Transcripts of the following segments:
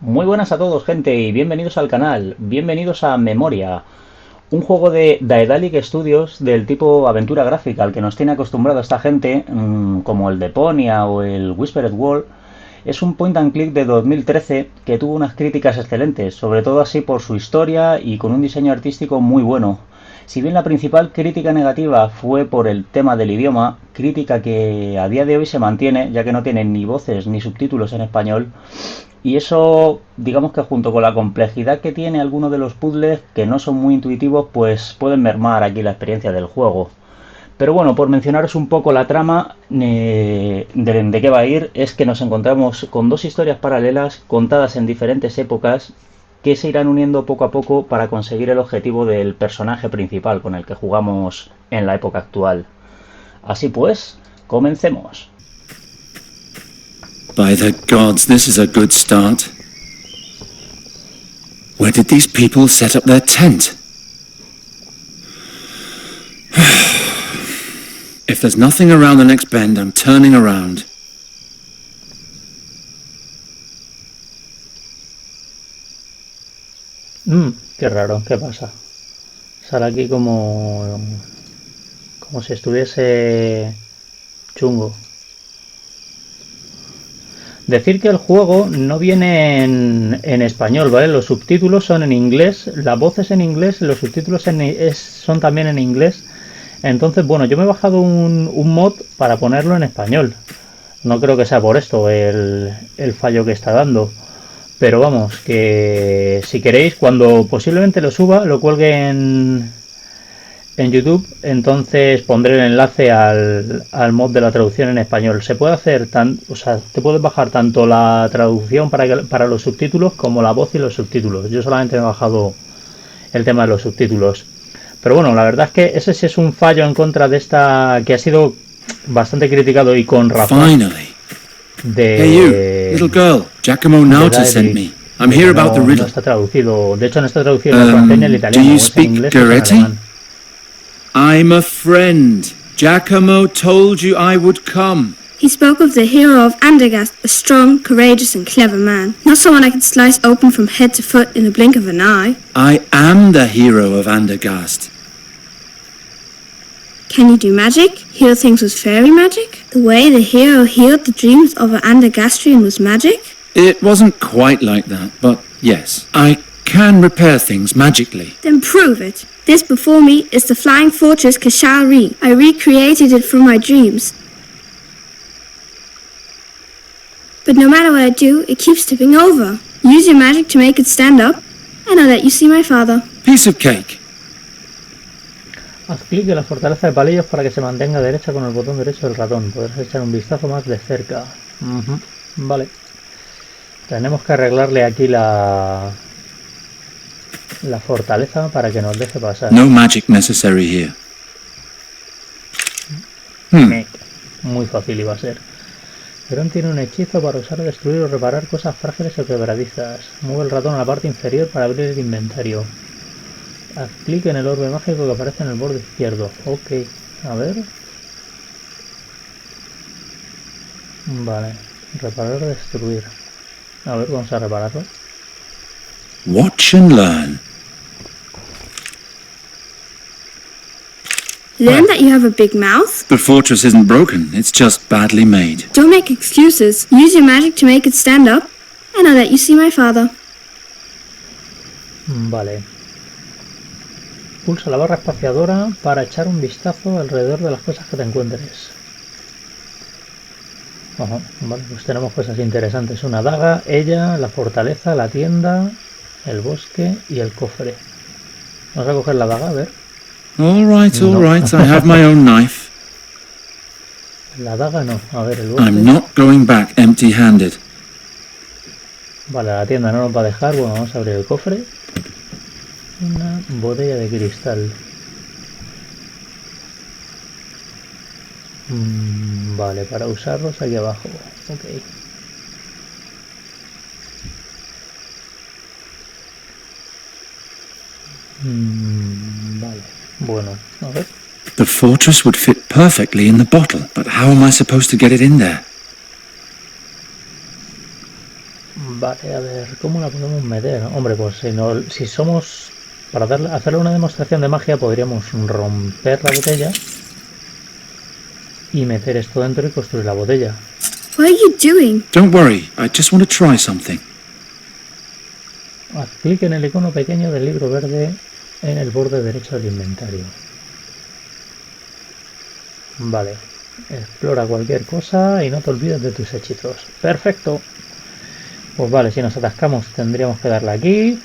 Muy buenas a todos, gente, y bienvenidos al canal. Bienvenidos a Memoria, un juego de Daedalic Studios del tipo aventura gráfica, al que nos tiene acostumbrado esta gente, como el de Deponia o el Whispered World. Es un point and click de 2013 que tuvo unas críticas excelentes, sobre todo así por su historia y con un diseño artístico muy bueno. Si bien la principal crítica negativa fue por el tema del idioma, crítica que a día de hoy se mantiene, ya que no tiene ni voces ni subtítulos en español, y eso, digamos que junto con la complejidad que tiene algunos de los puzzles, que no son muy intuitivos, pues pueden mermar aquí la experiencia del juego. Pero bueno, por mencionaros un poco la trama de qué va a ir, es que nos encontramos con dos historias paralelas contadas en diferentes épocas que se irán uniendo poco a poco para conseguir el objetivo del personaje principal con el que jugamos en la época actual. Así pues, comencemos. By the gods, this is a good start. Where did these people set up their tent? If there's nothing around the next bend, I'm turning around. Qué raro, ¿qué pasa? Sale aquí como si estuviese chungo. Decir que el juego no viene en español, ¿vale? Los subtítulos son en inglés, la voz es en inglés, los subtítulos son también en inglés. Entonces, bueno, yo me he bajado un mod para ponerlo en español. No creo que sea por esto el fallo que está dando. Pero vamos, que si queréis, cuando posiblemente lo suba, lo cuelgue en YouTube, entonces pondré el enlace al mod de la traducción en español. Se puede hacer, o sea, te puedes bajar tanto la traducción para los subtítulos como la voz y los subtítulos. Yo solamente me he bajado el tema de los subtítulos. Pero bueno, la verdad es que ese sí es un fallo en contra de esta, que ha sido bastante criticado y con razón. Finally. Hey you, little girl. Giacomo Nauta sent me. I'm here about the riddle. No está traducido. De hecho, no está traducido el francés ni el italiano. Do you es en inglés, speak Goretti? Es en alemán. I'm a friend. Giacomo told you I would come. He spoke of the hero of Andergast, a strong, courageous and clever man. Not someone I could slice open from head to foot in a blink of an eye. I am the hero of Andergast. Can you do magic? Heal things with fairy magic? The way the hero healed the dreams of an Andergastrian was magic? It wasn't quite like that, but yes. I can repair things magically. Then prove it. This before me is the flying fortress Kashal-Ri. I recreated it from my dreams. But no matter what I do, it keeps tipping over. Use your magic to make it stand up, and I'll let you see my father. Piece of cake. Haz clic en la fortaleza de palillos para que se mantenga derecha con el botón derecho del ratón. Podrás echar un vistazo más de cerca. Vale. Tenemos que arreglarle aquí la fortaleza para que nos deje pasar. No magic necessary here. Muy fácil iba a ser. Perón tiene un hechizo para usar, destruir o reparar cosas frágiles o quebradizas. Mueve el ratón a la parte inferior para abrir el inventario. Haz clic en el orbe mágico que aparece en el borde izquierdo. Ok, a ver. Vale, reparar o destruir. A ver, vamos a repararlo. Watch and learn. Learn that you have a big mouth? The fortress isn't broken, it's just badly made. Don't make excuses. Use your magic to make it stand up, and I'll let you see my father. Vale. Pulsa la barra espaciadora para echar un vistazo alrededor de las cosas que te encuentres. Ajá, vale, pues tenemos cosas interesantes. Una daga, ella, la fortaleza, la tienda, el bosque y el cofre. Vamos a coger la daga, a ver. All right, I have my own knife. La daga no, a ver el bosque. I'm not going back empty-handed. Vale, la tienda no nos va a dejar. Bueno, vamos a abrir el cofre. Una botella de cristal. Vale, para usarlos aquí abajo. Ok. Vale, bueno, a ver. The fortress would fit perfectly in the bottle, but how am I supposed to get it in there? Vale, a ver, ¿cómo la podemos meter? Hombre, pues si somos... Para hacerle una demostración de magia podríamos romper la botella y meter esto dentro y construir la botella. What are you doing? Don't worry, I just want to try something. Haz clic en el icono pequeño del libro verde en el borde derecho del inventario. Vale, explora cualquier cosa y no te olvides de tus hechizos. Perfecto. Pues vale, si nos atascamos tendríamos que darle aquí.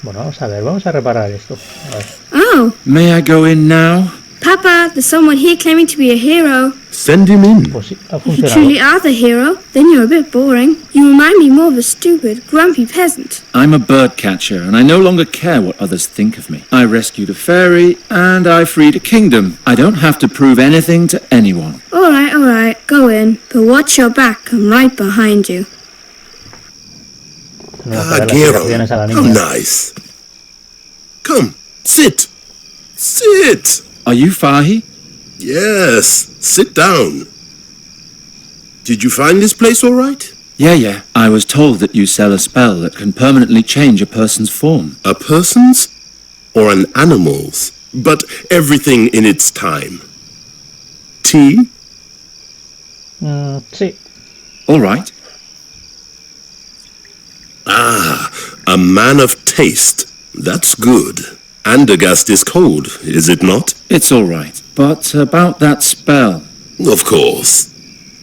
Bueno, vamos a ver, vamos a reparar esto. A ver. Oh, May I go in now? Papa, there's someone here claiming to be a hero. Send him in. Pues sí, ha If you funcionado. truly are the hero, then you're a bit boring. You remind me more of a stupid, grumpy peasant. I'm a bird catcher, and I no longer care what others think of me. I rescued a fairy, and I freed a kingdom. I don't have to prove anything to anyone. All right, go in. But watch your back, I'm right behind you. Gero, how nice. Come, sit. Sit. Are you Fahi? Yes, sit down. Did you find this place all right? Yeah. I was told that you sell a spell that can permanently change a person's form. A person's or an animal's, but everything in its time. Tea? Sí. All right. Ah, a man of taste. That's good. Andergast is cold, is it not? It's all right. But about that spell... Of course.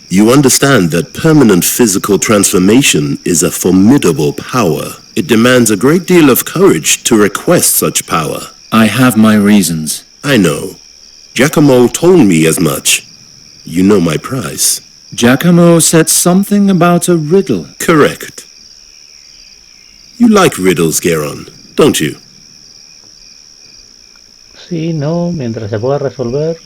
You understand that permanent physical transformation is a formidable power. It demands a great deal of courage to request such power. I have my reasons. I know. Giacomo told me as much. You know my price. Giacomo said something about a riddle. Correct. You like riddles, Geron, don't you? Sí, no, mientras se pueda resolver.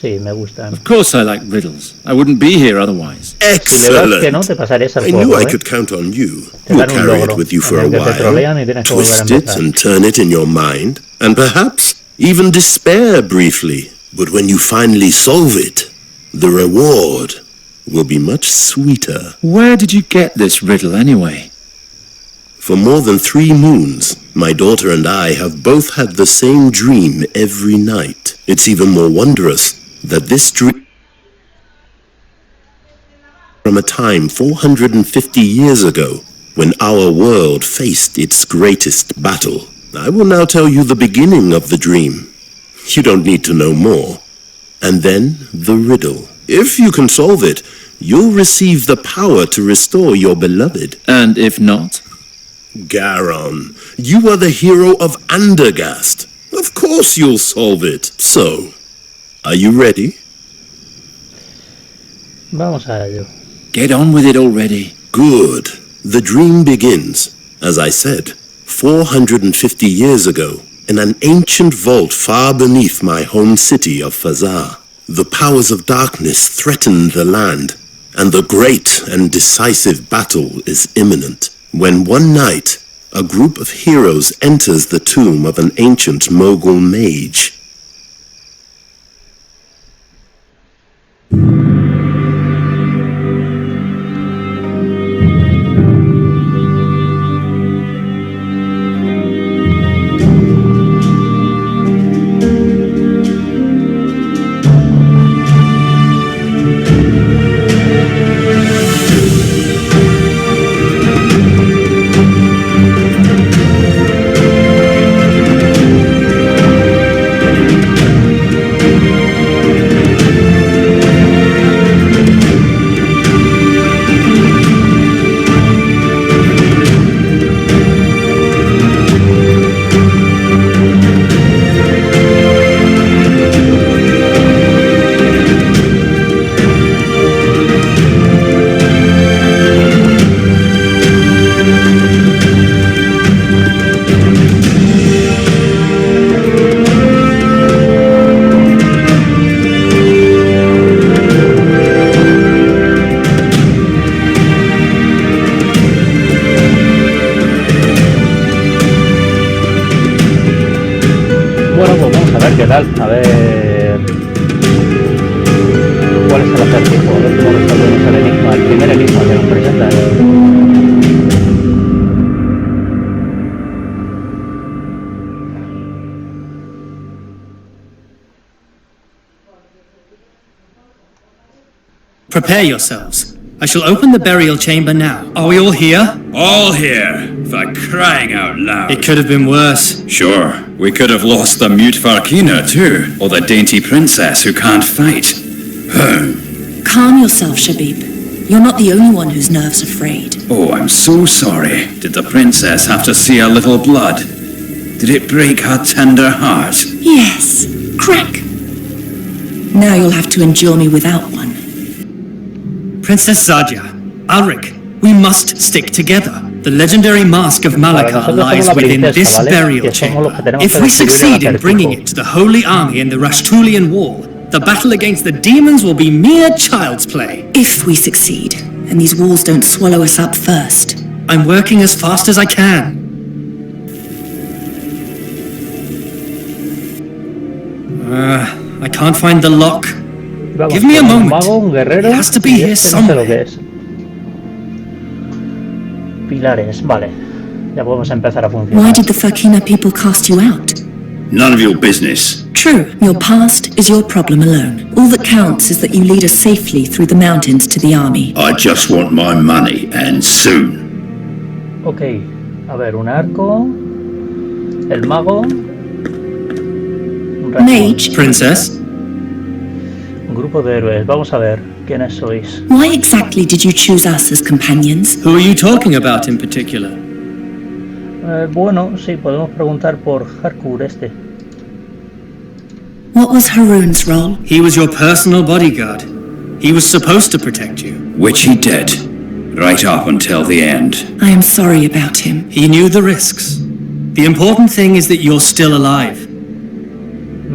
Sí, me gustan. Of course I like riddles. I wouldn't be here otherwise. Si le das que no, Excellent. te pasarías al I knew juego, I ¿eh? could count on you. Te You'll dan un carry logro it with you en for a el que te while, trolean y tienes que volver a twist it empezar. and turn it in your mind, and perhaps even despair briefly. But when you finally solve it, the reward will be much sweeter. Where did you get this riddle anyway? For more than 3 moons, my daughter and I have both had the same dream every night. It's even more wondrous that this dream from a time 450 years ago, when our world faced its greatest battle. I will now tell you the beginning of the dream. You don't need to know more. And then the riddle. If you can solve it, you'll receive the power to restore your beloved. And if not? Garon, you are the hero of Andergast. Of course you'll solve it. So, are you ready? Vamos a ello. Get on with it already. Good. The dream begins, as I said, 450 years ago, in an ancient vault far beneath my home city of Fazar. The powers of darkness threaten the land, and the great and decisive battle is imminent. When one night, a group of heroes enters the tomb of an ancient Mogul mage. Bueno, pues vamos a ver qué tal. A ver... ¿Cuál es el acertijo? A ver cómo resolvemos el enigma. El primer enigma que nos presentan. Prepare yourselves. I shall open the burial chamber now. Are we all here? All here, for crying out loud. It could have been worse. Sure, we could have lost the mute Farkina too, or the dainty princess who can't fight. Calm yourself, Shabib. You're not the only one whose nerves are frayed. Oh, I'm so sorry. Did the princess have to see a little blood? Did it break her tender heart? Yes, crack. Now you'll have to endure me without one. Princess Sadia, Alric, we must stick together. The legendary mask of Malakar lies within this burial chamber. If we succeed in bringing it to the Holy Army in the Rashtulian Wall, the battle against the demons will be mere child's play. If we succeed, and these walls don't swallow us up first. I'm working as fast as I can. I can't find the lock. Give me a moment. It has to be here somewhere. Pilares, vale. Ya podemos empezar a Why funcionar. did the Fakina people cast you out? None of your business. True, your past is your problem alone. All that counts is that you lead us safely through the mountains to the army. I just want my money, and soon. Ok, a ver, un arco. El mago. Un Mage, Princess? Un grupo de héroes. Vamos a ver quiénes sois. why exactly did you choose us as companions? Who are you talking about in particular? Bueno, sí, podemos preguntar por Harkur este. What was Haroon's role? He was your personal bodyguard. He was supposed to protect you. Which he did, right up until the end. I am sorry about him. He knew the risks. The important thing is that you're still alive.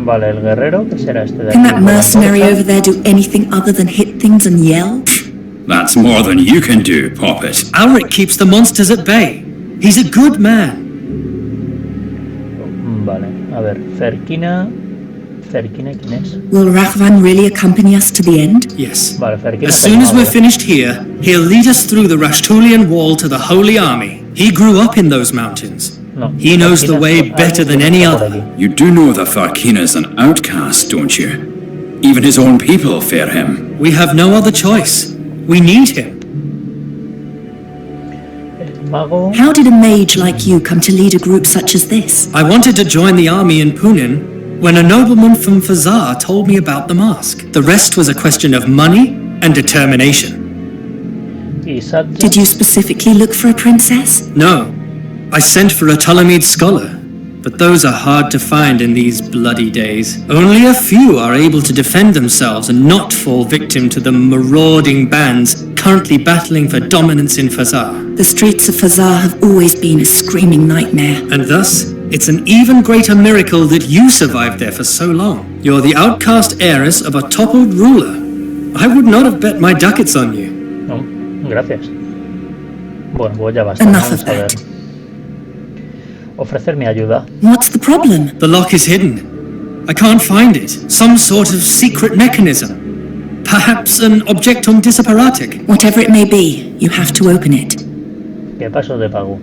Vale, el guerrero, ¿qué será este de Can aquí? that mercenary over there do anything other than hit things and yell? That's more than you can do, Poppet. Alric keeps the monsters at bay. He's a good man. Vale, a ver, Ferkina. ¿Ferkina quién es? Will Rahvan really accompany us to the end? Yes. Vale, Ferkina. As soon as we're finished here, he'll lead us through the Rashtulian Wall to the Holy Army. He grew up in those mountains. No, He knows the Ferkina way está- better than any está por other. aquí. You do know the Farkina's an outcast, don't you? Even his own people fear him. We have no other choice. We need him. El mago. How did a mage like you come to lead a group such as this? I wanted to join the army in Punin when a nobleman from Fazar told me about the mask. The rest was a question of money and determination. Y Satya. Did you specifically look for a princess? No, I sent for a Ptolemid scholar, but those are hard to find in these bloody days. Only a few are able to defend themselves and not fall victim to the marauding bands currently battling for dominance in Fazar. The streets of Fazar have always been a screaming nightmare. And thus, it's an even greater miracle that you survived there for so long. You're the outcast heiress of a toppled ruler. I would not have bet my ducats on you. No, gracias. Bueno, pues ya basta. Enough Vamos of a ver. that. Ofrecer mi ayuda. What's the problem? The lock is hidden. I can't find it. Some sort of secret mechanism. Perhaps an objectum disapparatic. Whatever it may be, you have to open it. ¿Qué paso de pago?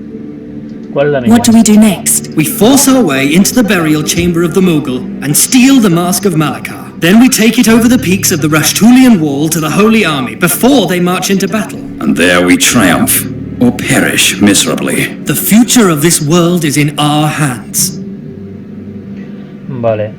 ¿Cuál es la What do mía? we do next? We force our way into the burial chamber of the Mughal and steal the mask of Malakar. Then we take it over the peaks of the Rashtulian Wall to the Holy Army before they march into battle. And there we triumph, or perish miserably. The future of this world is in our hands. Vale.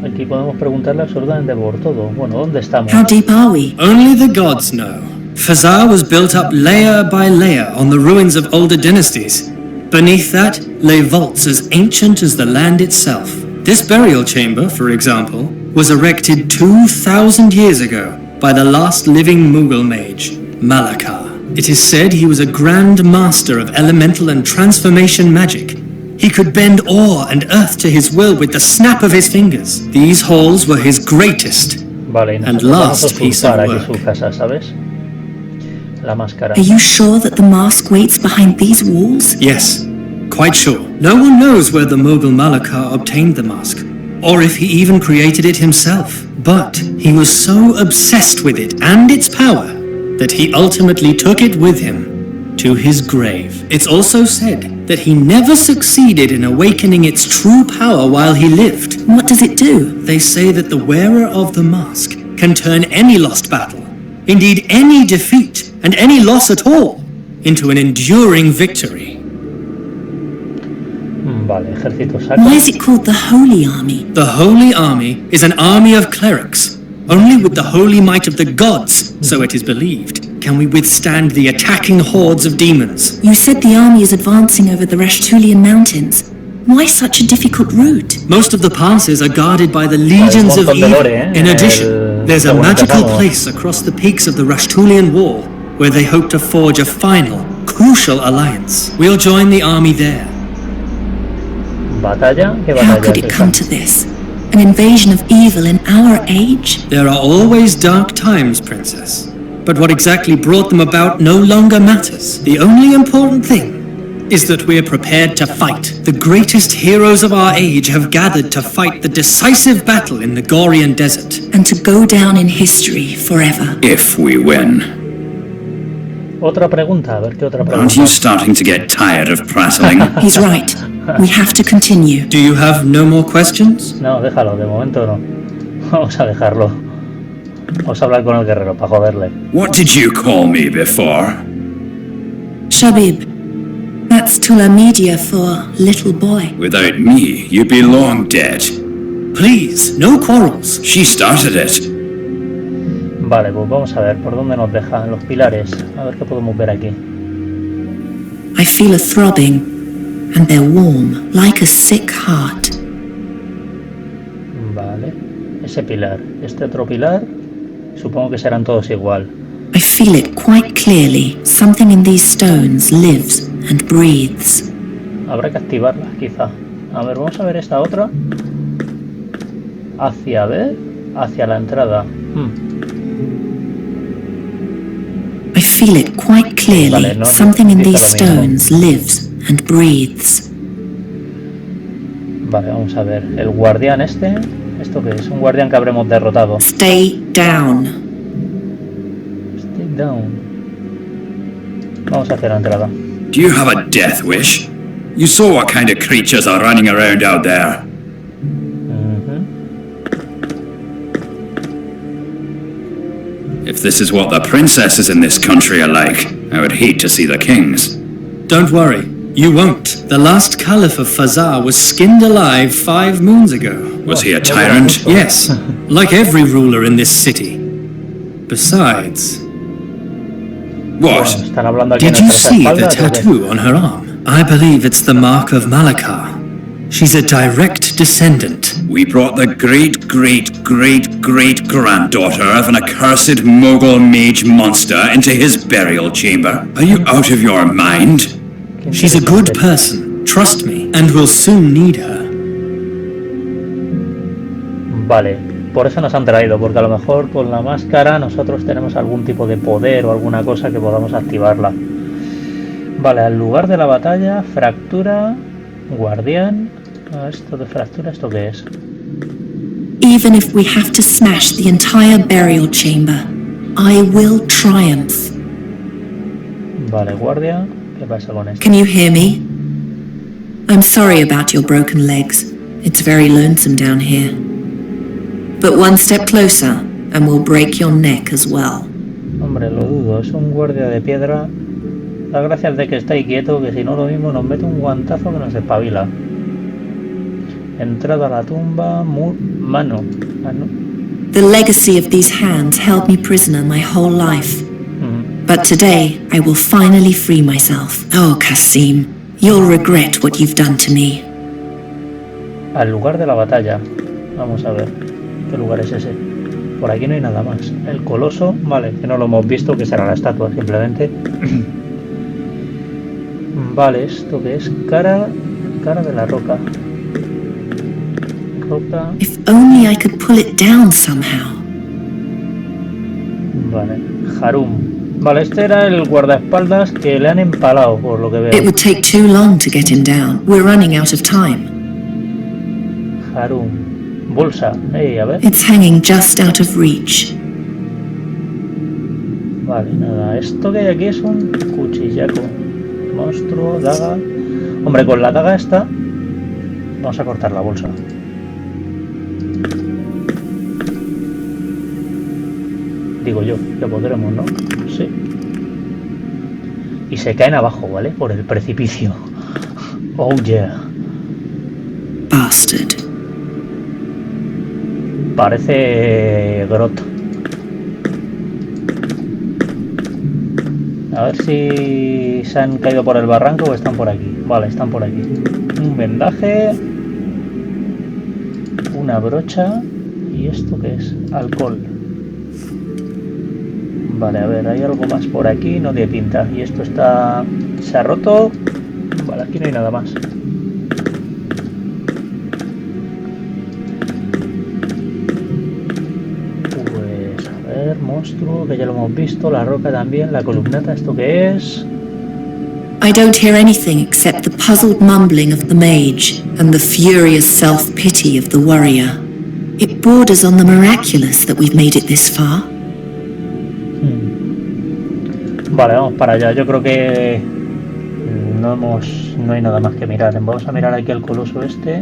Aquí podemos preguntarle absolutamente por todo. Bueno, ¿dónde estamos? How deep are we? Only the gods know. Fazar was built up layer by layer on the ruins of older dynasties. Beneath that lay vaults as ancient as the land itself. This burial chamber, for example, was erected 2,000 years ago by the last living Mughal mage, Malakar. It is said he was a grand master of elemental and transformation magic. He could bend ore and earth to his will with the snap of his fingers. These halls were his greatest. Vale, y And nosotros vamos a last piece of usurpar aquí work. su casa, ¿sabes? La máscara. Are you sure that the mask waits behind these walls? Yes, quite sure. No one knows where the Mughal Malakar obtained the mask, or if he even created it himself. But he was so obsessed with it and its power that he ultimately took it with him to his grave. It's also said that he never succeeded in awakening its true power while he lived. What does it do? They say that the wearer of the mask can turn any lost battle, indeed any defeat and any loss at all, into an enduring victory. Vale, ejército sacro. Why is it called the Holy Army? The Holy Army is an army of clerics. Only with the holy might of the gods, so it is believed, can we withstand the attacking hordes of demons. You said the army is advancing over the Rashtulian mountains. Why such a difficult route? Most of the passes are guarded by the legions of evil. In addition, there's a magical place across the peaks of the Rashtulian wall where they hope to forge a final, crucial alliance. We'll join the army there. ¿Batalla? ¿Qué How batalla could es it esa? come to this? An invasion of evil in our age? There are always dark times, Princess. But what exactly brought them about no longer matters. The only important thing is that we are prepared to fight. The greatest heroes of our age have gathered to fight the decisive battle in the Gorian desert. And to go down in history forever. If we win. Otra pregunta, a ver qué otra Aren't you pregunta. starting to get tired of prattling? He's right. We have to continue. Do you have no more questions? No, déjalo, de momento no. Vamos a dejarlo. Vamos a hablar con el guerrero para joderle. What did you call me before? Shabib. That's Tula Media for little boy. Without me, you'd be long dead. Please, no quarrels. She started it. Vale, pues vamos a ver por dónde nos dejan los pilares. A ver qué podemos ver aquí. I feel a throbbing, and they're warm, like a sick heart. Vale, ese pilar. Este otro pilar, supongo que serán todos igual. I feel it quite clearly. Something in these stones lives and breathes. Habrá que activarla, quizá. A ver, vamos a ver esta otra. Hacia ver, hacia la entrada. I feel it quite clearly. Vale, no Something in these dice lo mismo. stones lives and breathes. Vale, vamos a ver. El guardián este. ¿Esto qué es? Un guardián que habremos derrotado. Stay down. Stay down. Vamos hacia la entrada. Do you have a death wish? You saw what kind of creatures are running around out there. If this is what the princesses in this country are like, I would hate to see the kings. Don't worry, you won't. The last Caliph of Fazar was skinned alive 5 moons ago. Was he a tyrant? Yes, like every ruler in this city. Besides, What? Están hablando aquí did en you nuestras see the espaldas, ¿o qué? tattoo on her arm? I believe it's the mark of Malakar. She's a direct descendant. We brought the great-great-great-great-granddaughter of an accursed Mogul mage monster into his burial chamber. Are you out of your mind? She's a good person, trust me, and we'll soon need her. Vale, por eso nos han traído, porque a lo mejor con la máscara nosotros tenemos algún tipo de poder o alguna cosa que podamos activarla. Vale, al lugar de la batalla, fractura, guardián. Esto de fractura, ¿esto qué es? Even if we have to smash the entire burial chamber, I will triumph. Vale, guardia. ¿Qué pasa con esto? Can you hear me? I'm sorry about your broken legs. It's very lonesome down here. But one step closer, and we'll break your neck as well. Hombre, lo dudo, es un guardia de piedra. La gracia es de que está ahí quieto, que si no lo mismo nos mete un guantazo que nos espabila. Entrada a la tumba, mano. The legacy of these hands held me prisoner my whole life. But today, I will finally free myself. Oh, Kasim, you'll regret what you've done to me. Al lugar de la batalla. Vamos a ver. ¿Qué lugar es ese? Por aquí no hay nada más. El coloso, vale, que no lo hemos visto, que será la estatua simplemente. Vale, ¿esto qué es? Cara de la roca. Roca. If only I could pull it down somehow. Vale, Harum. Vale, este era el guardaespaldas que le han empalado, por lo que It veo. would take too long to get him down. We're running out of time. Harum. Bolsa. A ver. It's hanging just out of reach. Vale, nada. Esto que hay aquí es un cuchillaco. Monstruo, daga. Hombre, con la daga esta vamos a cortar la bolsa. Digo yo, que podremos, ¿no? Sí. Y se caen abajo, ¿vale? Por el precipicio. Oh yeah. Bastard. Parece Grot. A ver si se han caído por el barranco o están por aquí. Vale, están por aquí. Un vendaje. Una brocha. ¿Y esto qué es? Alcohol. Vale, a ver, hay algo más por aquí. No tiene pinta. Y esto está... se ha roto. Vale, aquí no hay nada más. Monstruo, que ya lo hemos visto, la roca también, la columnata, ¿esto qué es? I don't hear anything except the puzzled mumbling of the mage and the furious self-pity of the warrior. It borders on the miraculous that we've made it this far. Vale, vamos para allá. Yo creo que no hay nada más que mirar. Vamos a mirar aquí al coloso este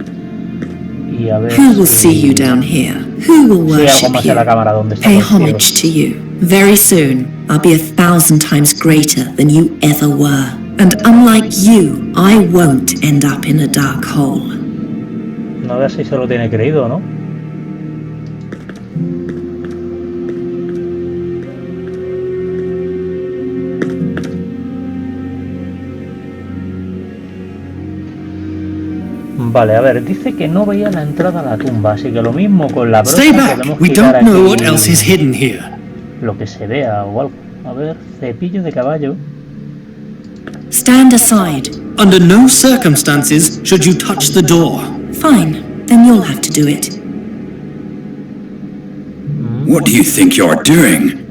y a ver Who will see you down here? Who will si hay algo worship más en la you? cámara donde está Pay el tío. homage to you. Very soon, I'll be 1,000 times greater than you ever were. And unlike you, I won't end up in a dark hole. No veas si se lo tiene creído, ¿no? Vale, a ver, dice que no veía la entrada a la tumba, así que lo mismo con la brocha Stay back. podemos We quitar don't know aquí what else is hidden here. lo que se vea o algo. A ver, cepillo de caballo. Stand aside. Under no circumstances should you touch the door. Fine, then you'll have to do it. What do you think you're doing?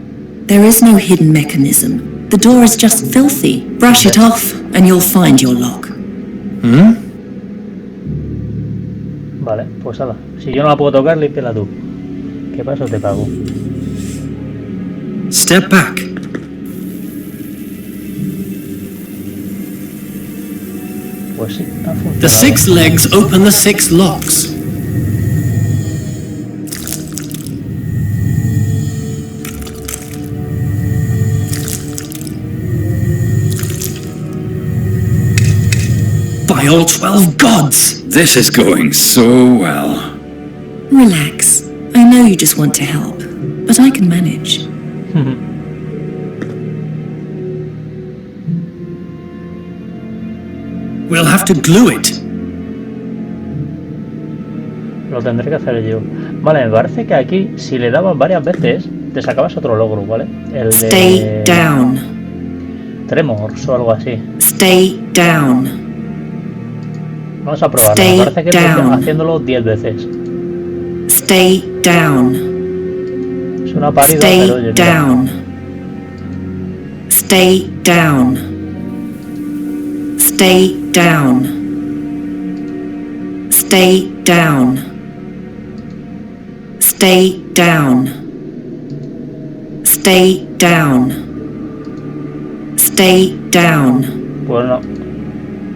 There is no hidden mechanism. The door is just filthy. Brush it off, and you'll find your lock. Vale, pues nada. Si yo no la puedo tocar, límpiala tú. ¿Qué paso te pago? Step back. Pues sí, ha funcionado. The 6 legs open the 6 locks. By all 12 gods! This is going so well. Relax. I know you just want to help, but I can manage. We'll have to glue it. Lo tendré que hacer yo. Vale, me parece que aquí, si le dabas varias veces, te sacabas otro logro, ¿vale? El de... Stay down. Tremors o algo así. Stay down. Vamos a probarlo. Stay Me parece que down. estoy haciéndolo 10 veces. Stay down. Es una pálida, Stay pero oye, mira. down. Stay down. Stay down. Stay down. Stay down. Stay down. Stay down. Pues no.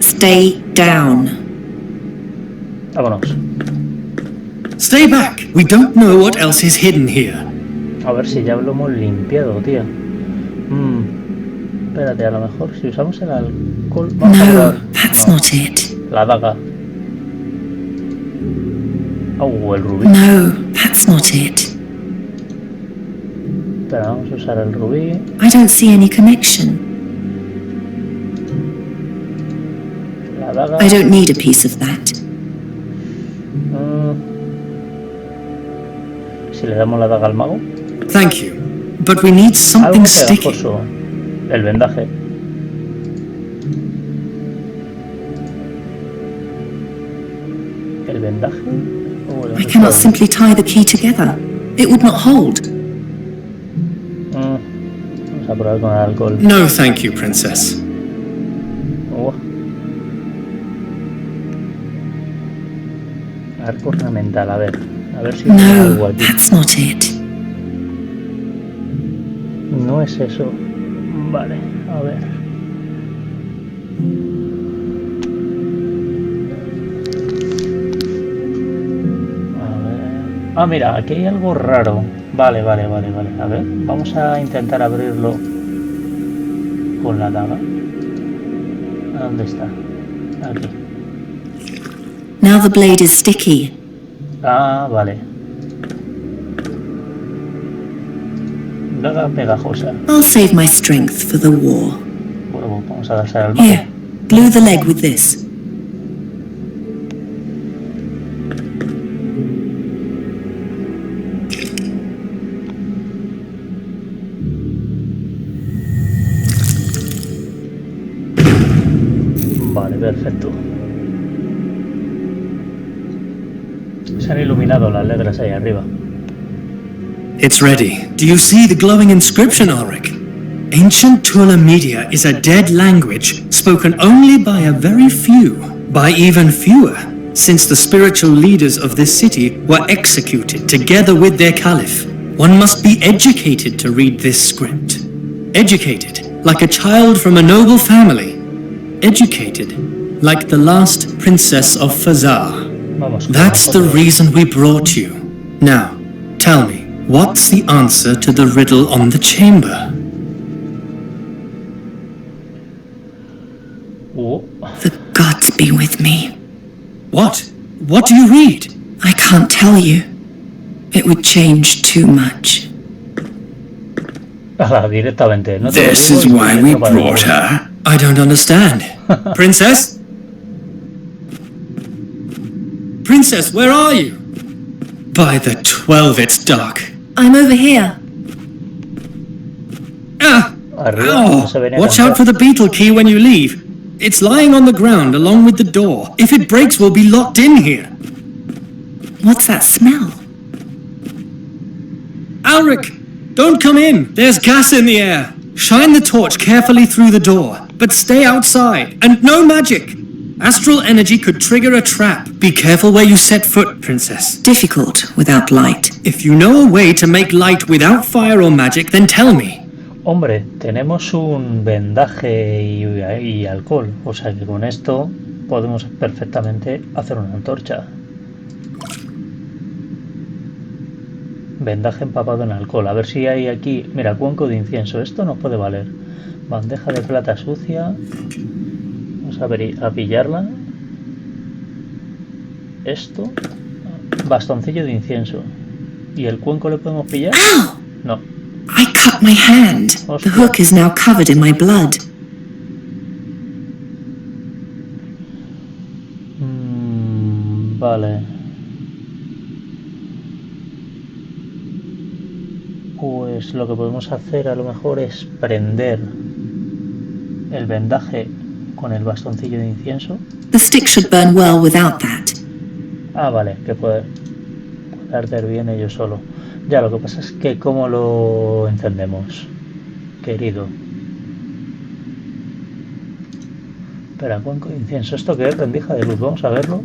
Stay down. Vámonos. Stay back. We don't know what else is hidden here. A ver si ya lo hemos limpiado, tío. Espérate, a lo mejor si usamos el alcohol... Vamos a No, probar. that's No, not it. la daga. Oh, el rubí. No, that's not it. Espera, vamos a usar el rubí. I don't see any connection. La daga. I don't need a piece of that. Si le damos la daga al mago. Thank you. But we need something Algo sticky. pegajoso. El vendaje. El vendaje. I cannot simply tie the key together. It would not hold. Vamos a probar con el alcohol. No, thank you, princess. Oh. Arco ornamental, a ver si hay algo No, aquí. that's not it. No es eso. Vale, a ver. Ah, mira, aquí hay algo raro. Vale. A ver, vamos a intentar abrirlo con la daga. ¿A dónde está? Aquí. Now the blade is sticky. Ah, vale. Daga pegajosa. I'll save my strength for the war. Bueno, vamos a darse al mapa. Here, glue the leg with this. Vale, perfecto. Se han iluminado las letras ahí arriba. It's ready. Do you see the glowing inscription, Ulrich? Ancient Tula Media is a dead language spoken only by a very few, by even fewer, since the spiritual leaders of this city were executed together with their caliph. One must be educated to read this script. Educated, like a child from a noble family. Educated, like the last princess of Fazar. That's the reason we brought you. Now, tell me, what's the answer to the riddle on the chamber? Oh. The gods be with me. What? What do you read? I can't tell you. It would change too much. Directamente. No te This lo is digo, why y we entro para brought el juego. her. I don't understand. Princess? Princess, where are you? By the 12, it's dark. I'm over here. Ah! Arriba no se Ow! venía a Watch cantar. out for the beetle key when you leave. It's lying on the ground along with the door. If it breaks, we'll be locked in here. What's that smell? Ulrich, don't come in. There's gas in the air. Shine the torch carefully through the door, but stay outside. And no magic. Astral energy could trigger a trap. Be careful where you set foot, Princess. Difficult without light. If you know a way to make light without fire or magic, then tell me. Hombre, tenemos un vendaje y alcohol. O sea que con esto podemos perfectamente hacer una antorcha. Vendaje empapado en alcohol. A ver si hay aquí... Mira, cuenco de incienso. Esto nos puede valer. Bandeja de plata sucia. Vamos a ver, a pillarla. Esto. Bastoncillo de incienso. ¿Y el cuenco le podemos pillar? Ow! No. I cut my hand. The hook is now covered in my blood. Vale. Pues lo que podemos hacer a lo mejor es prender el vendaje con el bastoncillo de incienso. The stick should burn well without that. Ah, vale, que puede arder bien ello solo. Ya, lo que pasa es que ¿cómo lo encendemos, querido? Espera, cuenco de incienso. ¿Esto qué es? Rendija de luz. Vamos a verlo.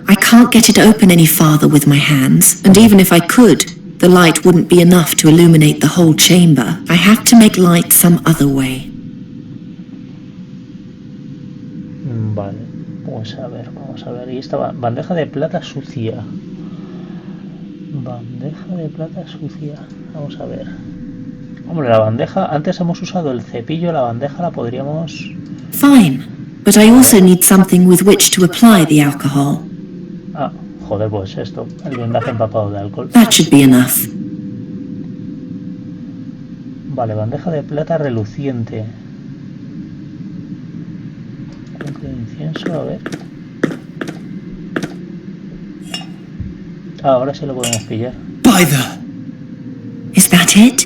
I can't get it open any farther with my hands, and even if I could, the light wouldn't be enough to illuminate the whole chamber. I have to make light some other way. Vale, pues a ver, vamos a ver. Y esta bandeja de plata sucia. Bandeja de plata sucia. Vamos a ver. Hombre, la bandeja... Antes hemos usado el cepillo. La bandeja la podríamos... Fine, but I also need something with which to apply the alcohol. Ah, joder, pues esto. El vendaje empapado de alcohol. That should be enough. Vale, bandeja de plata reluciente. Cuenco de incienso, a ver. Ah, ahora sí lo podemos pillar. By the... Is that it?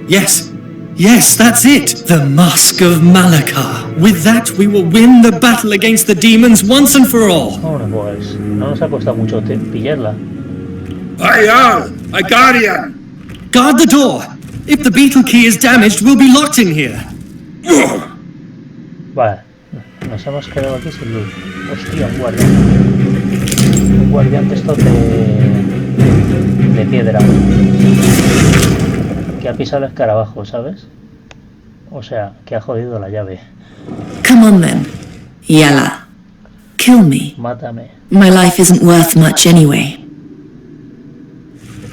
Yes. Yes, that's it. The Mask of Malakar. With that, we will win the battle against the demons once and for all. Ahora pues, no nos ha costado mucho pillarla. Ayal, a guardian. Guard the door. If the beetle key is damaged, we'll be locked in here. Vale, nos hemos quedado aquí sin luz. Hostia, un guardián. Un guardián de estos de piedra. Que ha pisado el escarabajo, ¿sabes? O sea, que ha jodido la llave. Come on then. Yalla. kill me. Mátame. My life isn't worth much anyway.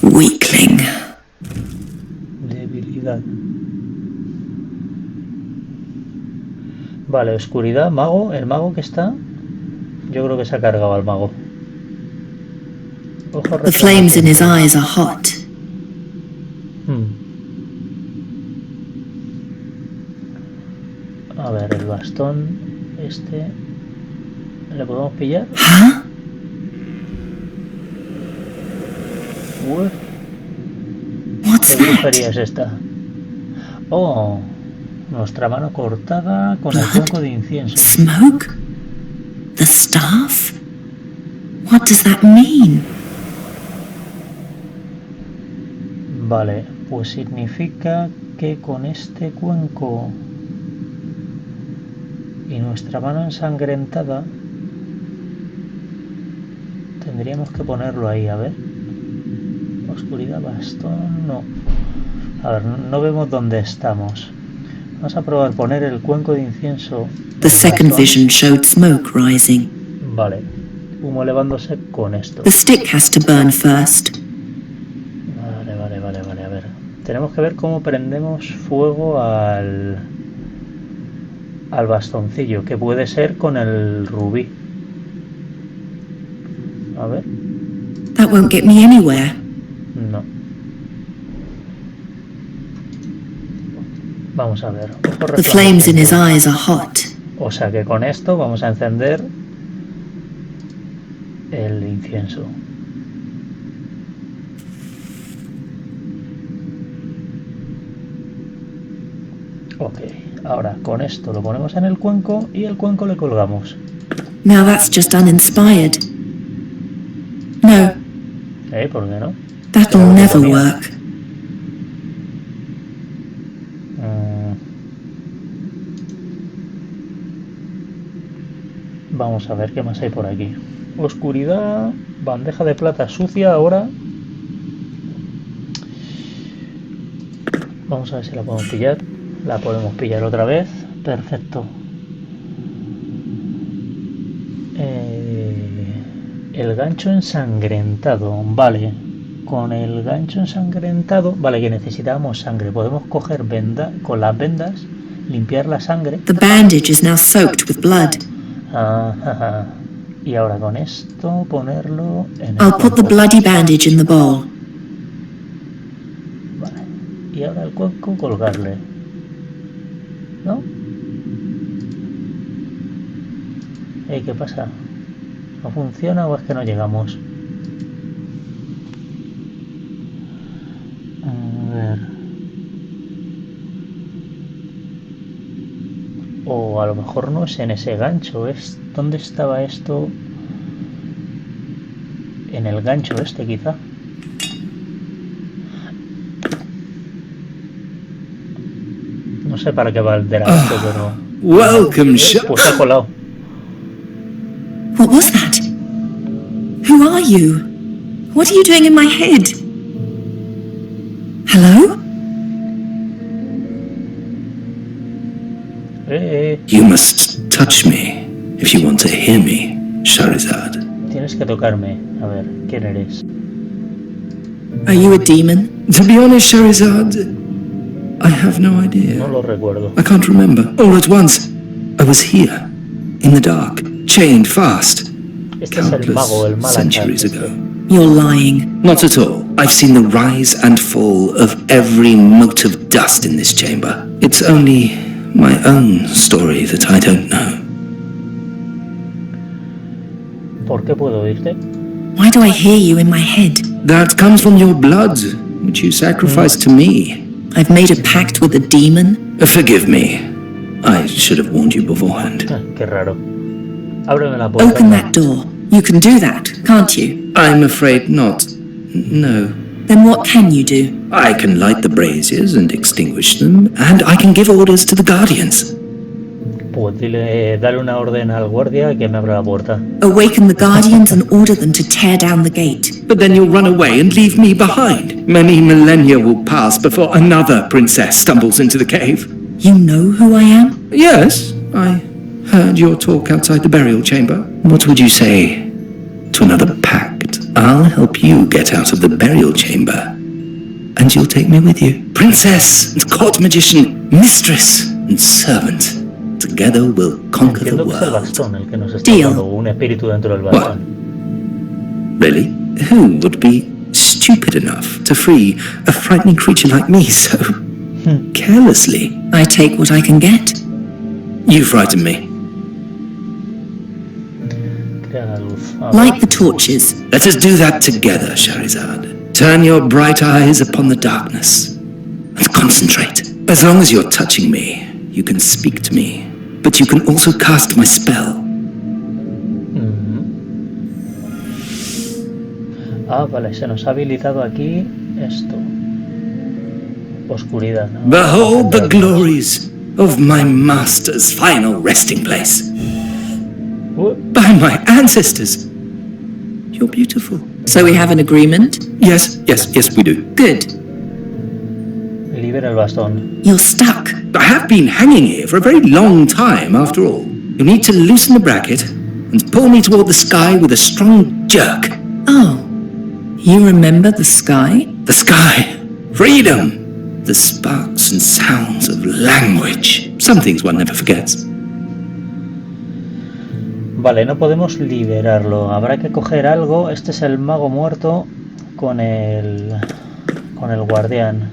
Weakling. Debilidad. Vale, oscuridad, mago. El mago que está... Yo creo que se ha cargado al mago. Ojos The flames in his eyes are hot. A ver, el bastón este... ¿Le podemos pillar? Huh? Uy, What's ¿qué that? brujería es esta? Oh, nuestra mano cortada con el cuenco de incienso. Smoke? The staff? What does that mean? Vale, pues significa que con este cuenco y nuestra mano ensangrentada tendríamos que ponerlo ahí, a ver. Oscuridad, bastón, no. A ver, no vemos dónde estamos. Vamos a probar poner el cuenco de incienso. The second vision showed smoke rising. Vale, humo elevándose con esto. The stick has to burn first. Vale, a ver. Tenemos que ver cómo prendemos fuego al bastoncillo, que puede ser con el rubí. A ver. That won't get me anywhere. No. Vamos a ver. The flames in his eyes are hot. O sea que con esto vamos a encender el incienso. Ok, ahora con esto lo ponemos en el cuenco y el cuenco le colgamos. Now that's just uninspired. No, ¿Por qué no? that'll never work. Vamos a ver qué más hay por aquí. Oscuridad, bandeja de plata sucia ahora. Vamos a ver si la podemos pillar. La podemos pillar otra vez. Perfecto. El gancho ensangrentado. Vale. Con el gancho ensangrentado. Vale, que necesitamos sangre. Podemos coger con las vendas, limpiar la sangre. The bandage is now soaked with blood. Y ahora con esto ponerlo en el I'll put the cuenco. bloody bandage in the bowl. Vale. Y ahora el cuenco colgarle. ¿No? ¿Qué pasa? ¿No funciona o es que no llegamos? A ver. O a lo mejor no es en ese gancho. ¿Dónde estaba esto? En el gancho este quizá. No sé para qué valdrá esto, pero... Welcome, Pues se ha colado. What was that? Who are you? What are you doing in my head? Hello? You must touch me if you want to hear me, Shahrazad. Tienes que tocarme. A ver, ¿quién eres? Are you a demon? To be honest, Shahrazad, I have no idea. No lo recuerdo. I can't remember. All at once, I was here, in the dark, chained fast, Este es el mago, el countless centuries ago. You're lying. Not at all. I've seen the rise and fall of every mote of dust in this chamber. It's only my own story that I don't know. ¿Por qué puedo oírte? Why do I hear you in my head? That comes from your blood, which you sacrificed to me. I've made a pact with a demon. Forgive me. I should have warned you beforehand. Qué raro. Ábreme la puerta. Open that door. You can do that, can't you? I'm afraid not. No. Then what can you do? I can light the braziers and extinguish them, and I can give orders to the guardians. Pues dale una orden al guardia que me abra la puerta. Awaken the guardians and order them to tear down the gate. But then you'll run away and leave me behind. Many millennia will pass before another princess stumbles into the cave. You know who I am? Yes, I heard your talk outside the burial chamber. What would you say to another pact? I'll help you get out of the burial chamber, and you'll take me with you. Princess and court magician, mistress and servant. Together we'll conquer the Entiendo que es el world. bastón el que nos está Deal. dando, un espíritu dentro del bastón. Really? Who would be stupid enough to free a frightening creature like me so carelessly? I take what I can get. You frighten me. Crea la luz. A ver. Like the torches. Let us do that together, Shahrazad. Turn your bright eyes upon the darkness and concentrate. As long as you're touching me, you can speak to me, but you can also cast my spell. Ah, vale, se nos ha habilitado aquí esto. Oscuridad, ¿no? Behold the glories of my master's final resting place. By my ancestors. You're beautiful. So we have an agreement? Yes, we do. Good. Libera el bastón. You're stuck. I have been hanging here for a very long time, after all. You need to loosen the bracket and pull me toward the sky with a strong jerk. Oh. You remember the sky? The sky. Freedom. The sparks and sounds of language. Some things one never forgets. Vale, no podemos liberarlo. Habrá que coger algo. Este es el mago muerto con el guardián.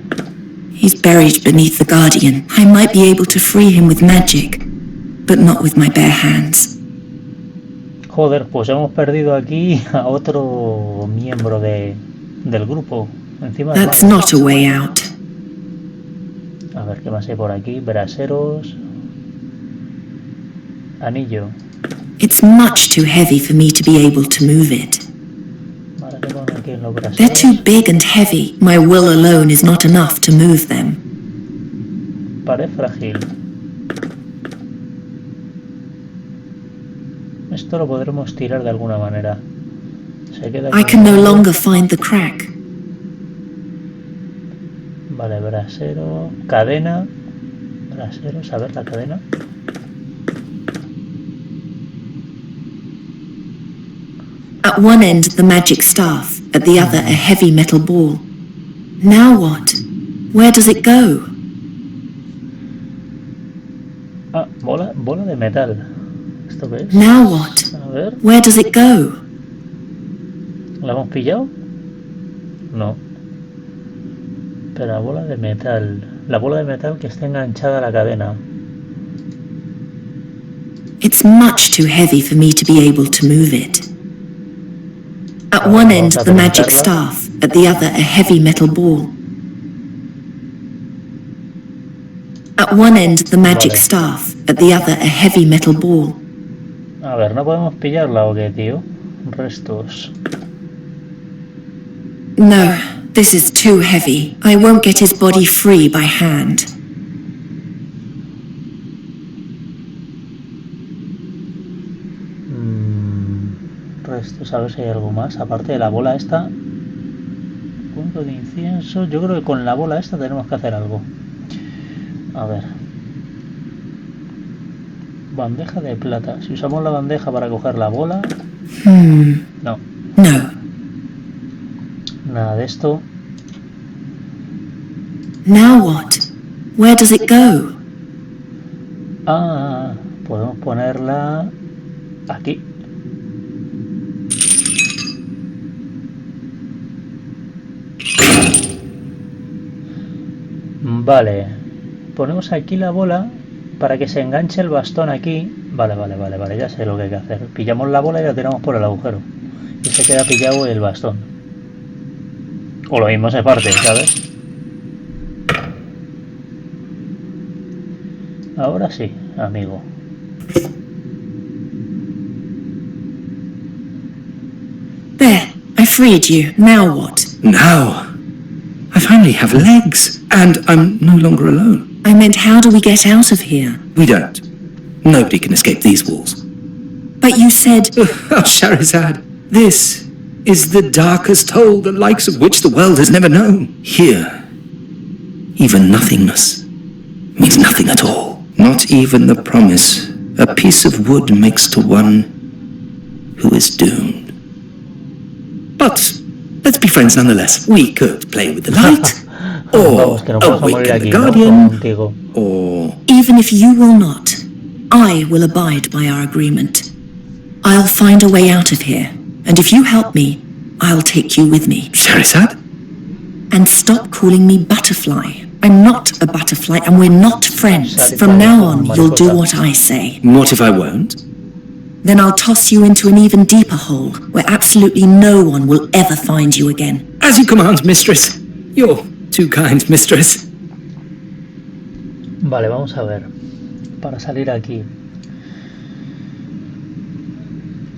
He's buried beneath the Guardian. I might be able to free him with magic, but not with my bare hands. Joder, pues hemos perdido aquí a otro miembro del grupo. Encima del That's mago. not a way out. A ver qué más hay por aquí. Braseros. Anillo. It's much too heavy for me to be able to move it. Vale, ¿qué pone aquí en los braseros? They're too big and heavy. My will alone is not enough to move them. Pared frágil. Esto lo podremos tirar de alguna manera. Se queda I aquí can no un- longer find the crack. Vale, brasero. Cadena. Braseros, a ver la cadena. At one end, the magic staff. At the other, a heavy metal ball. Now what? Where does it go? Ah, bola de metal. ¿Esto qué es? Now what? A ver, Where does it go? ¿la hemos pillado? No. Pero la bola de metal. La bola de metal que está enganchada a la cadena. It's much too heavy for me to be able to move it. At one end, the magic staff. At the other, a heavy metal ball. At one end, the magic Vale. staff. At the other, a heavy metal ball. A ver, ¿no podemos pillarla o qué, tío? Restos. No, this is too heavy. I won't get his body free by hand. Restos, a ver si hay algo más. Aparte de la bola esta. Punto de incienso. Yo creo que con la bola esta tenemos que hacer algo. A ver. Bandeja de plata. Si usamos la bandeja para coger la bola. No, No. nada de esto. Now what? Where does it go? Ah, podemos ponerla aquí. Vale, ponemos aquí la bola para que se enganche el bastón aquí. Vale, ya sé lo que hay que hacer. Pillamos la bola y la tiramos por el agujero. Y se queda pillado el bastón. O lo mismo se parte, ¿sabes? Ahora sí, amigo. There, I freed you. Now what? Now, I finally have legs, and I'm no longer alone. I meant, how do we get out of here? We don't. Nobody can escape these walls. But you said... Oh, Shahrazad, this is the darkest hole, the likes of which the world has never known. Here, even nothingness means nothing at all. Not even the promise a piece of wood makes to one who is doomed. But let's be friends nonetheless. We could play with the light, or Vamos, que nos vamos a morir awaken aquí, the ¿no? guardian, Contigo. or... Even if you will not, I will abide by our agreement. I'll find a way out of here, and if you help me, I'll take you with me. Sherazad? And stop calling me Butterfly. I'm not a butterfly, and we're not friends. From now on, you'll do what I say. What if I won't? Then I'll toss you into an even deeper hole, where absolutely no one will ever find you again. As you command, mistress. You're too kind, mistress. Vale, vamos a ver. Para salir aquí.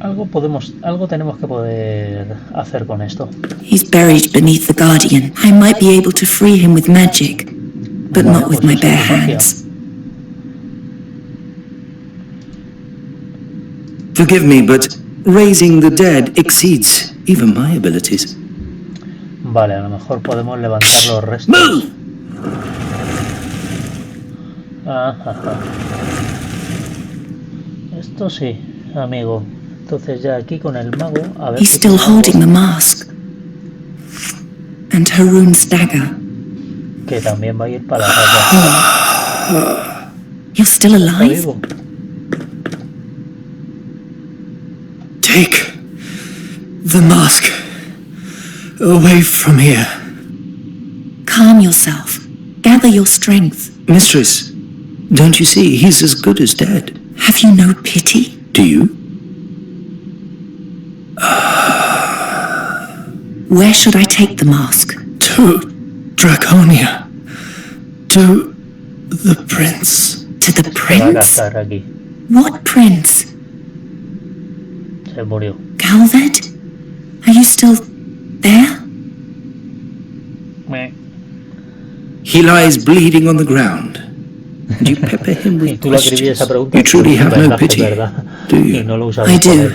Algo tenemos que poder hacer con esto. He's buried beneath the Guardian. I might be able to free him with magic, but Vale, not with pues my eso bare es magia. hands. Forgive me, but raising the dead exceeds even my abilities. Vale, a lo mejor podemos levantar los restos. Move! Ajá. Esto sí, amigo. Entonces ya aquí con el mago, a ver He's si still podemos- holding the mask. And Haroon's dagger. que también va a ir para la raya. You're still Está alive? vivo. Take the mask away from here. Calm yourself. Gather your strength. Mistress, don't you see? He's as good as dead. Have you no pity? Do you? Where should I take the mask? To Draconia. To the prince. To the Se va a prince? gastar aquí. What prince? Se murió. Galved? Are you still there? Meh. He lies bleeding on the ground. And you pepper him Y with tú le escribías esa questions. pregunta. You truly have no Verdad, pity, ¿verdad? do Y you? no lo usabas I por do. él.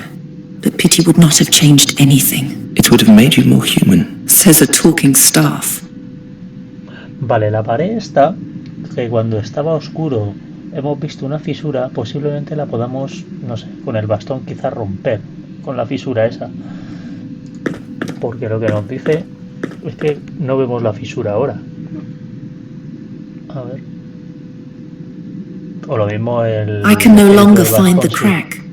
But pity would not have changed anything, It would have made you more human. says a talking staff. Vale, la pared esta, que cuando estaba oscuro hemos visto una fisura, posiblemente la podamos, no sé, con el bastón quizás romper, con la fisura esa. Porque lo que nos dice es que no vemos la fisura ahora. A ver. O lo mismo el... I can no el longer bastón, find the sí. crack.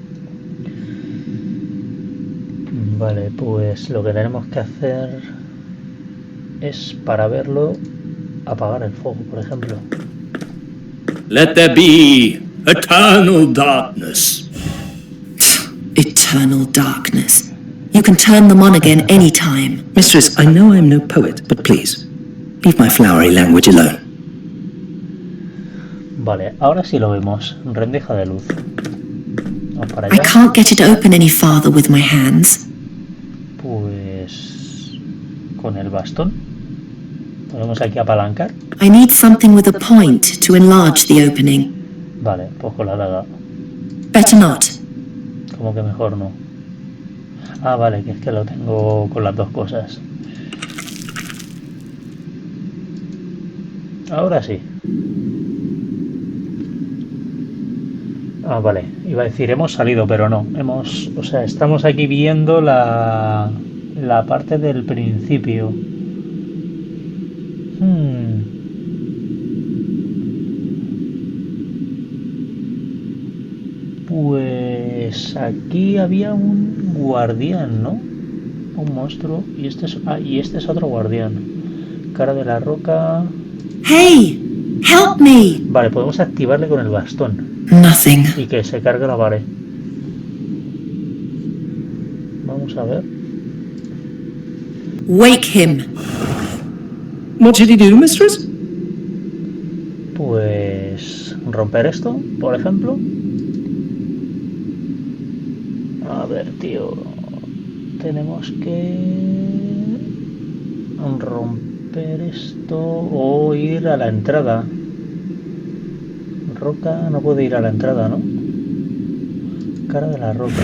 Vale, pues lo que tenemos que hacer es, para verlo, apagar el fuego, por ejemplo. Let there be eternal darkness. Eternal darkness. You can turn them on again anytime. Mistress, I know I'm no poet, but please, leave my flowery language alone. Vale, ahora sí lo vemos. Rendeja de luz. Vamos para I allá. can't get it open any farther with my hands. Pues... con el bastón. Podemos aquí apalancar. I need something with a point to enlarge the opening. Vale, pues con la daga. Better not. Como que mejor no. Ah, vale, que es que lo tengo con las dos cosas. Ahora sí. Ah, vale. Iba a decir, hemos salido, pero no. O sea, estamos aquí viendo la parte del principio. Pues aquí había un guardián, ¿no? Un monstruo. Y este es otro guardián. Cara de la roca. Hey! Help me! Vale, podemos activarle con el bastón. Nothing. Y que se cargue la pared. Vamos a ver. Wake him. What did he do, mistress? Pues romper esto, por ejemplo. A ver, tío. Tenemos que romper esto o ir a la entrada. Roca no puede ir a la entrada, ¿no? Cara de la roca.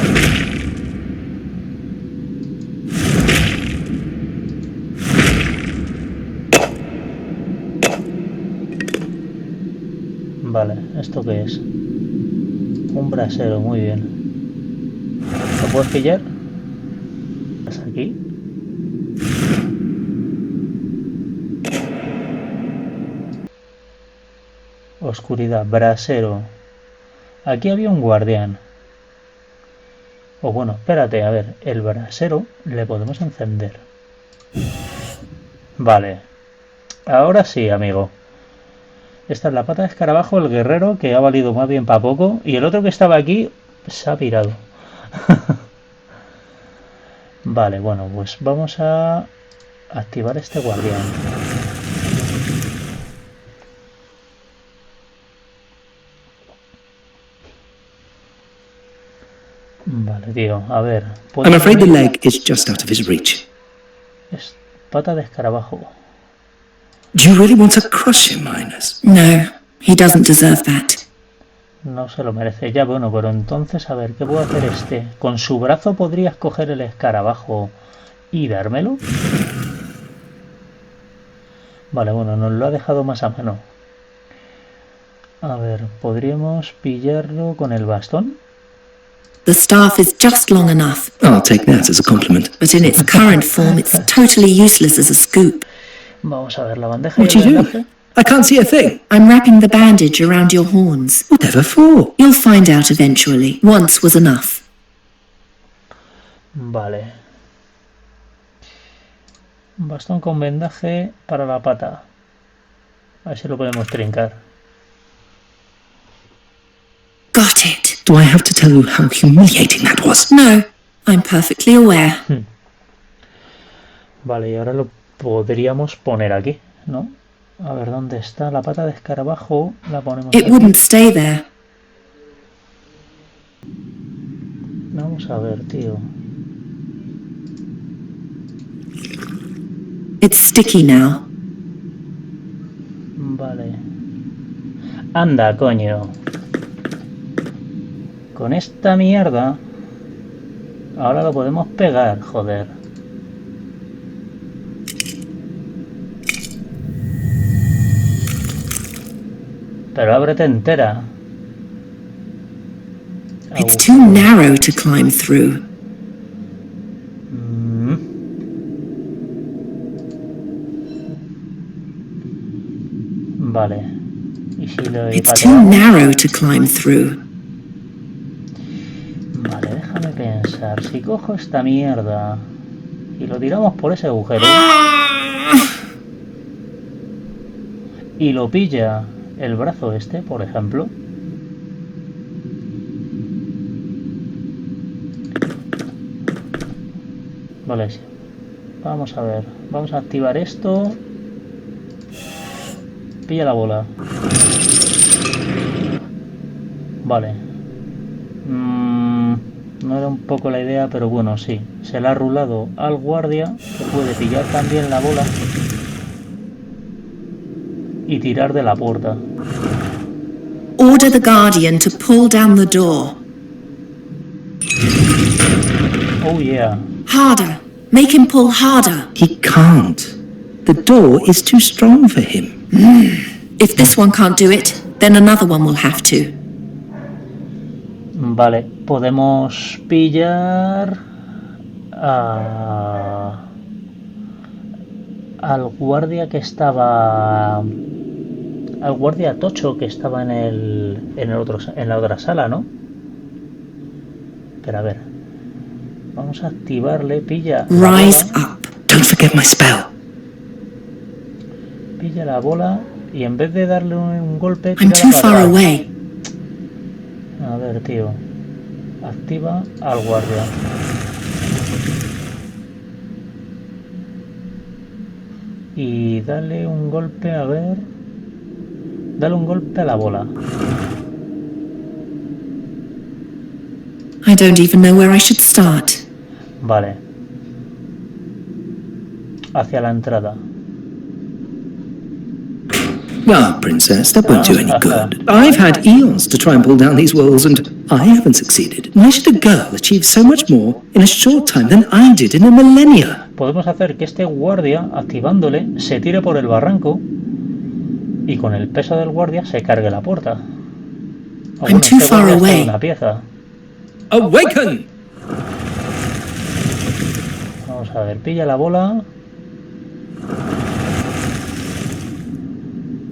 Vale, ¿esto qué es? Un brasero, muy bien. ¿Lo puedes pillar? ¿Estás aquí? Oscuridad, brasero. Aquí había un guardián. O bueno, espérate, a ver, el brasero le podemos encender. Vale. Ahora sí, amigo. Esta es la pata de escarabajo, el guerrero, que ha valido más bien para poco. Y el otro que estaba aquí se ha pirado. Vale, bueno, pues vamos a activar este guardián. Vale, tío, a ver. I'm afraid the leg is just out of his reach. Es pata de escarabajo. Do you really want to crush him, Minus? No, he doesn't deserve that. No se lo merece. Ya, bueno, pero entonces, a ver, ¿qué puedo hacer este? ¿Con su brazo podrías coger el escarabajo y dármelo? Vale, bueno, nos lo ha dejado más a mano. A ver, ¿podríamos pillarlo con el bastón? The staff is just long enough, I'll take that as a compliment. but in its current form, it's totally useless as a scoop. Vamos a ver la bandeja. What y do el you do? vendaje. I can't see a thing. I'm wrapping the bandage around your horns. Whatever for? You'll find out eventually. Once was enough. Vale. Un bastón con vendaje para la pata. A ver si lo podemos trincar. Got it. Do I have to tell you how humiliating that was? No, I'm perfectly aware. Vale, y ahora lo podríamos poner aquí, ¿no? A ver, ¿dónde está la pata de escarabajo? La ponemos It aquí. wouldn't stay there. Vamos a ver, tío. It's sticky now. Vale. Anda, coño. Con esta mierda ahora lo podemos pegar, joder. Pero ábrete entera. It's too narrow to climb through. Vale. ¿Y si lo It's too narrow to climb through. Vale, déjame pensar. Si cojo esta mierda y lo tiramos por ese agujero y lo pilla el brazo este, por ejemplo. Vale, sí. Vamos a ver. Vamos a activar esto. Pilla la bola. Vale. No era un poco la idea, pero bueno, sí. Se la ha rulado al guardia, que puede pillar también la bola y tirar de la puerta. Order the Guardian to pull down the door. Oh yeah. Harder. Make him pull harder. He can't. The door is too strong for him. If this one can't do it, then another one will have to. Vale, podemos pillar al guardia que estaba... Al guardia tocho que estaba en la otra sala, ¿no? Pero a ver. Vamos a activarle, pilla la Rise bola, up. Don't forget my spell. pilla la bola y en vez de darle un golpe, I'm tírala too para far atrás. away. A ver, tío. Activa al guardia. Y dale un golpe, a ver. Dale un golpe a la bola. I don't even know where I should start. Vale. Hacia la entrada. Ah, Princess, that won't do any good. I've had eons to try and pull down these walls, and I haven't succeeded. Why should a girl achieve so much more in a short time than I did in a millennia? Podemos hacer que este guardia, activándole, se tire por el barranco y con el peso del guardia se cargue la puerta. O I'm too este far guardia está away. en una pieza. Awaken! Vamos a ver, pilla la bola.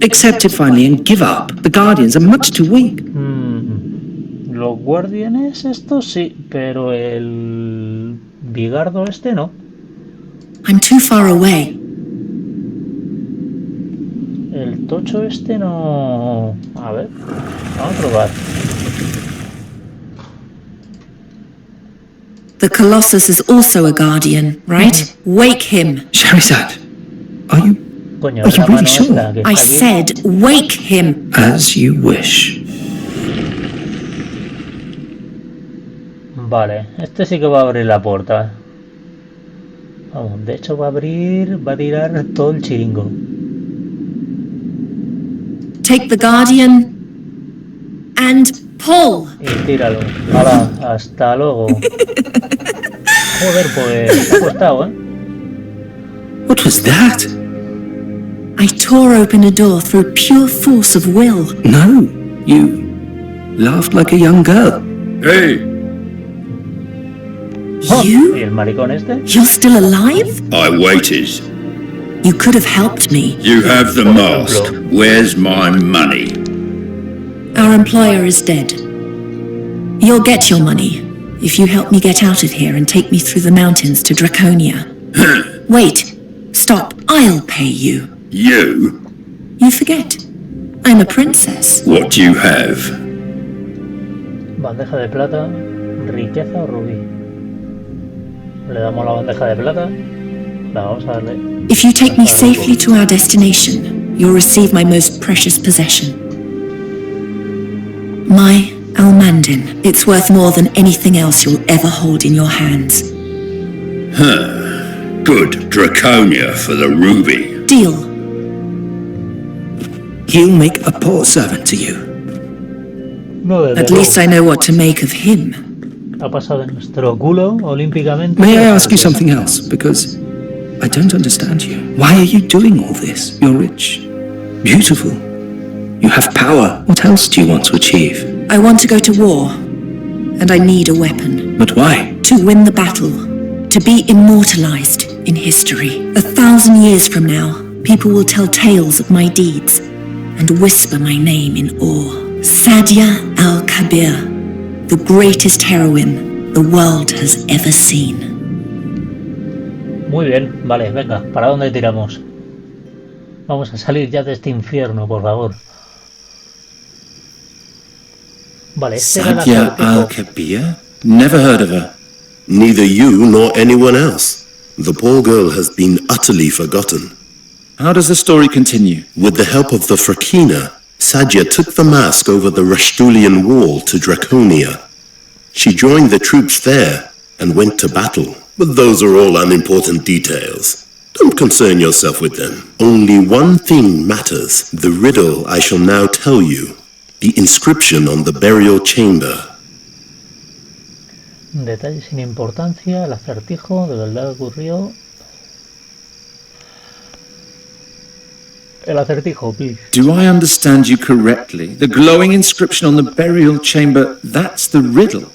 Accept it finally and give up. The Guardians are much too weak. Los guardianes estos sí, pero el bigardo este no. I'm too far away. El tocho este no... A ver, vamos a probar. The Colossus is also a guardian, right? Wake him. Shahrazad, are you Coño, Are you la really mano sure? esta que I está aquí. said wake him. as you wish? Vale, este sí que va a abrir la puerta. Vamos, de hecho va a tirar todo el chiringo. Take the guardian and pull. Y tíralo. Hala, hasta luego. Joder, pues te ha costado, ¿eh? What was that? I tore open a door through pure force of will. No, you laughed like a young girl. Hey, Oh, ¿y You? el maricón este? You're still alive? I waited. You could have helped me. You have the mask. Where's my money? Our employer is dead. You'll get your money if you help me get out of here and take me through the mountains to Draconia. Wait. Stop. I'll pay you. You? You forget. I'm a princess. What do you have? Bandeja de plata, riqueza o rubí. Le damos la bandeja de plata. Vamos a darle. If you take me safely to our destination, you'll receive my most precious possession. My Almandin. It's worth more than anything else you'll ever hold in your hands. Good. Draconia for the ruby. Deal. He'll make a poor servant to you. No, desde At least I know what to make of him. Ha pasado de nuestro culo olímpicamente. May I ask you something else? Because I don't understand you. Why are you doing all this? You're rich, beautiful. You have power. What else do you want to achieve? I want to go to war, and I need a weapon. But why? To win the battle, to be immortalized in history. 1,000 years from now, people will tell tales of my deeds and whisper my name in awe. Sadia al-Kabir, the greatest heroine the world has ever seen. Muy bien, vale, venga, ¿para dónde tiramos? Vamos a salir ya de este infierno, por favor. Vale, este era el Sadia acertijo. al-Kabir? Never heard of her. Neither you nor anyone else. The poor girl has been utterly forgotten. How does the story continue? With the help of the Frakina, Sadia took the mask over the Rashtulian wall to Draconia. She joined the troops there and went to battle. But those are all unimportant details. Don't concern yourself with them. Only one thing matters. The riddle I shall now tell you. The inscription on the burial chamber. Detalles sin importancia, el acertijo, de verdad ocurrió. El acertijo, please. Do I understand you correctly? The glowing inscription on the burial chamber, that's the riddle.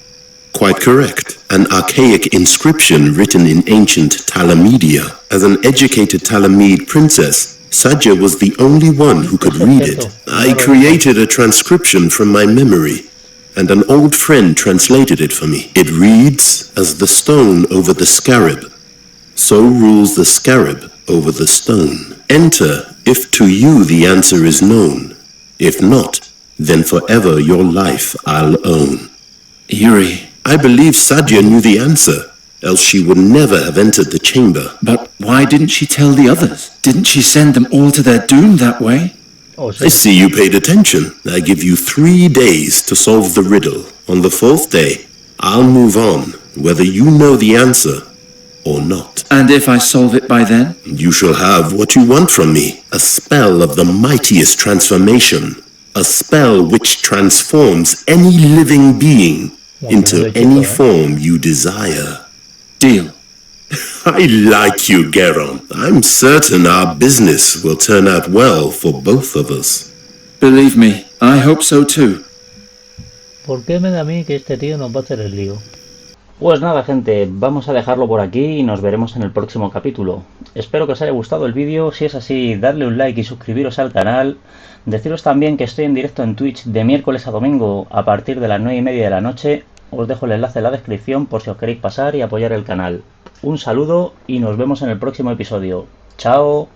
Quite correct. An archaic inscription written in ancient Talamedia. As an educated Talamede princess, Sadia was the only one who could read it. I created a transcription from my memory, and an old friend translated it for me. It reads, as the stone over the scarab, so rules the scarab over the stone. Enter if to you the answer is known. If not, then forever your life I'll own. Eerie. I believe Sadia knew the answer, else she would never have entered the chamber. But why didn't she tell the others? Didn't she send them all to their doom that way? Oh, I sí. see you paid attention. I give you 3 days to solve the riddle. On the 4th day, I'll move on, whether you know the answer or not. And if I solve it by then? You shall have what you want from me. A spell of the mightiest transformation. A spell which transforms any living being into any form you desire. Deal. I like you, Geron. I'm certain our business will turn out well for both of us. Believe me, I hope so too. ¿Por qué me da a mí que este tío nos va a hacer el lío? Pues nada, gente, vamos a dejarlo por aquí y nos veremos en el próximo capítulo. Espero que os haya gustado el vídeo. Si es así, darle un like y suscribiros al canal. Deciros también que estoy en directo en Twitch de miércoles a domingo a partir de las 9:30 de la noche. Os dejo el enlace en la descripción por si os queréis pasar y apoyar el canal. Un saludo y nos vemos en el próximo episodio. ¡Chao!